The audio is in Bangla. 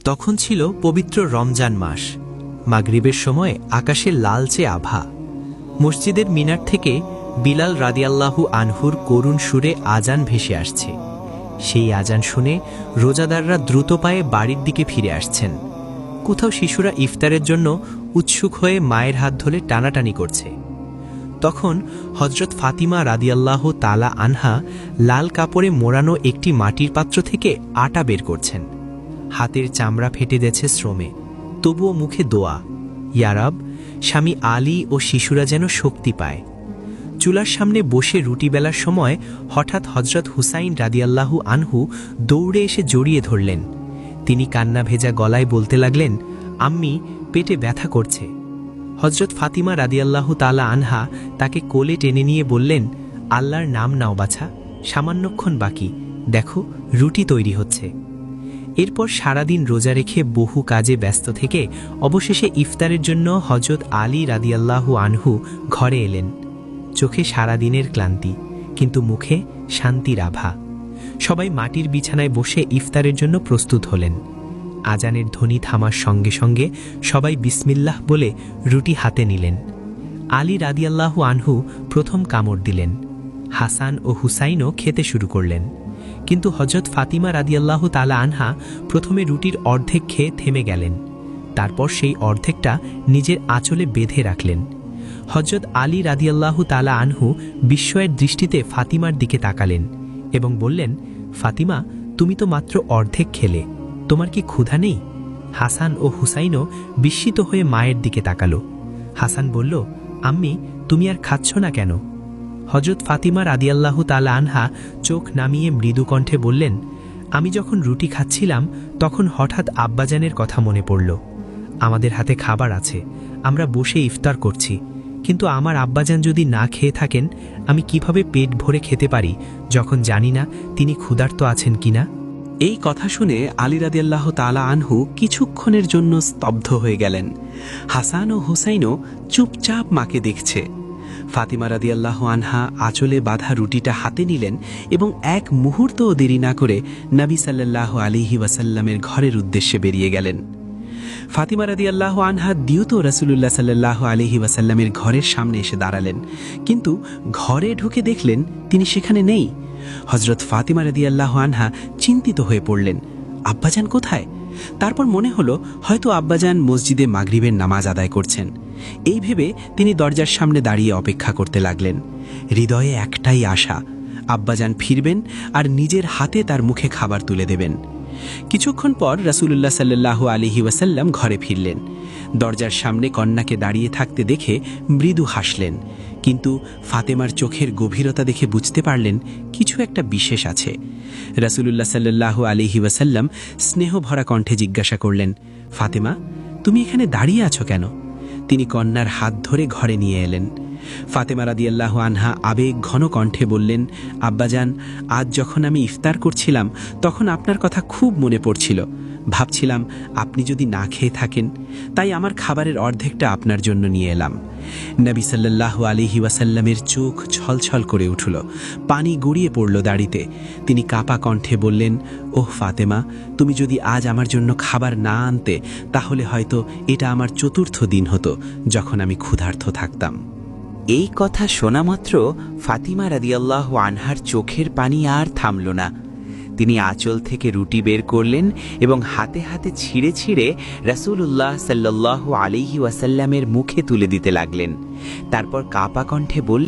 তখন ছিল পবিত্র রমজান মাস। মাগরিবের সময় আকাশে লালচে আভা। মসজিদের মিনার থেকে বিলাল রাদিয়াল্লাহু আনহুর করুণ সুরে আজান ভেসে আসছে। সেই আজান শুনে রোজাদাররা দ্রুত পায়ে বাড়ির দিকে ফিরে আসছেন। কোথাও শিশুরা ইফতারের জন্য উৎসুক হয়ে মায়ের হাত ধরে টানাটানি করছে। তখন হযরত ফাতিমা রাদিয়াল্লাহু তাআলা আনহা লাল কাপড়ে মোড়ানো একটি মাটির পাত্র থেকে আটা বের করছেন। হাতের চামড়া ফেটে গেছে শ্রমে, তবুও মুখে দোয়া, ইয়া রব, স্বামী আলী ও শিশুরা যেন শক্তি পায়। চুলার সামনে বসে রুটি বেলার সময় হঠাৎ হযরত হুসাইন রাদিয়াল্লাহু আনহু দৌড়ে এসে জড়িয়ে ধরলেন। তিনি কান্না ভেজা গলায় বলতে লাগলেন, আম্মি, পেটে ব্যথা করছে। হযরত ফাতিমা রাদিয়াল্লাহু তাআলা আনহা তাকে কোলে টেনে নিয়ে বললেন, আল্লাহর নাম নাও বাছা, সামান্যক্ষণ বাকি, দেখো রুটি তৈরি হচ্ছে। এরপর সারাদিন রোজা রেখে বহু কাজে ব্যস্ত থেকে অবশেষে ইফতারের জন্য হযরত আলী রাদিয়াল্লাহু আনহু ঘরে এলেন। চোখে সারাদিনের ক্লান্তি, কিন্তু মুখে শান্তির আভা। সবাই মাটির বিছানায় বসে ইফতারের জন্য প্রস্তুত হলেন। আজানের ধ্বনি থামার সঙ্গে সঙ্গে সবাই বিসমিল্লাহ বলে রুটি হাতে নিলেন। আলী রাদিয়াল্লাহু আনহু প্রথম কামড় দিলেন। হাসান ও হুসাইনও খেতে শুরু করলেন। কিন্তু হযরত ফাতিমা রাদিয়াল্লাহু তাআলা আনহা প্রথমে রুটির অর্ধেক খেয়ে থেমে গেলেন। তারপর সেই অর্ধেকটা নিজের আঁচলে বেঁধে রাখলেন। হযরত আলী রাদিয়াল্লাহু তাআলা আনহু বিস্ময়ের দৃষ্টিতে ফাতিমার দিকে তাকালেন এবং বললেন, ফাতিমা, তুমি তো মাত্র অর্ধেক খেলে, তোমার কি ক্ষুধা নেই? হাসান ও হুসাইনও বিস্মিত হয়ে মায়ের দিকে তাকালো। হাসান বলল, আম্মি, তুমি আর খাচ্ছ না কেন? হযরত ফাতিমা রাদিয়াল্লাহু তাআলা আনহা চোখ নামিয়ে মৃদু কণ্ঠে বললেন, আমি যখন রুটি খাচ্ছিলাম তখন হঠাৎ আব্বাজানের কথা মনে পড়ল। আমাদের হাতে খাবার আছে, আমরা বসে ইফতার করছি, কিন্তু আমার আব্বাজান যদি না খেয়ে থাকেন, আমি কিভাবে পেট ভরে খেতে পারি যখন জানি না তিনি ক্ষুধার্ত আছেন কিনা? এই কথা শুনে আলী রাদিয়াল্লাহু তাআলা আনহু কিছুক্ষণের জন্য স্তব্ধ হয়ে গেলেন। হাসান ও হুসাইনও চুপচাপ মাকে দেখছে। ফাতিমা রাদিয়াল্লাহু আনহা আঁচলে বাঁধা রুটিটা হাতে নিলেন এবং এক মুহূর্তও দেরি না করে নবী সাল্লাল্লাহু আলাইহি ওয়াসাল্লামের ঘরের উদ্দেশ্যে বেরিয়ে গেলেন। ফাতিমা রাদিয়াল্লাহু আনহা দ্রুত রাসূলুল্লাহ সাল্লাল্লাহু আলাইহি ওয়াসাল্লামের ঘরের সামনে এসে দাঁড়ালেন, কিন্তু ঘরে ঢুকে দেখলেন তিনি সেখানে নেই। হযরত ফাতিমা রাদিয়াল্লাহু আনহা চিন্তিত হয়ে পড়লেন, আব্বাজান কোথায়? তারপর মনে হলো হয়তো আব্বাজান মসজিদে মাগরিবের নামাজ আদায় করছেন। এই ভেবে তিনি দরজার সামনে দাঁড়িয়ে অপেক্ষা করতে লাগলেন। হৃদয়ে একটাই আশা, আব্বাজান ফিরবেন আর নিজের হাতে তার মুখে খাবার তুলে দেবেন। কিছুক্ষণ পর রাসূলুল্লাহ সাল্লাল্লাহু আলাইহি ওয়াসাল্লাম ঘরে ফিরলেন। দরজার সামনে কন্যাকে দাঁড়িয়ে থাকতে দেখে মৃদু হাসলেন, কিন্তু ফাতেমার চোখের গভীরতা দেখে বুঝতে পারলেন কিছু একটা বিশেষ আছে। রাসূলুল্লাহ সাল্লাল্লাহু আলাইহি ওয়াসাল্লাম স্নেহভরা কণ্ঠে জিজ্ঞাসা করলেন, ফাতেমা, তুমি এখানে দাঁড়িয়ে আছো কেন? তিনি কন্যার হাত ধরে ঘরে নিয়ে এলেন। ফাতেমা রাদিয়াল্লাহু আনহা আবেগ ঘন কণ্ঠে বললেন, আব্বাজান, আজ যখন আমি ইফতার করছিলাম তখন আপনার কথা খুব মনে পড়ছিল। ভাবছিলাম আপনি যদি না খেয়ে থাকেন, তাই আমার খাবারের অর্ধেকটা আপনার জন্য নিয়ে এলাম। নবী সাল্লাল্লাহু আলাইহি ওয়াসাল্লামের চোখ ছলছল করে উঠল, পানি গড়িয়ে পড়ল দাড়িতে। তিনি কাপা কণ্ঠে বললেন, ওহ ফাতেমা, তুমি যদি আজ আমার জন্য খাবার না আনতে, তাহলে হয়তো এটা আমার চতুর্থ দিন হতো যখন আমি ক্ষুধার্ত থাকতাম। এই কথা শোনা মাত্র ফাতিমা রাদিয়াল্লাহু আনহার চোখের পানি আর থামল না। তিনি আঁচল থেকে রুটি বের করলেন এবং হাতে হাতে ছিঁড়ে ছিঁড়ে রাসূলুল্লাহ সাল্লাল্লাহু আলাইহি ওয়াসাল্লামের মুখে তুলে দিতে লাগলেন। তারপর কাপা কণ্ঠে বললেন,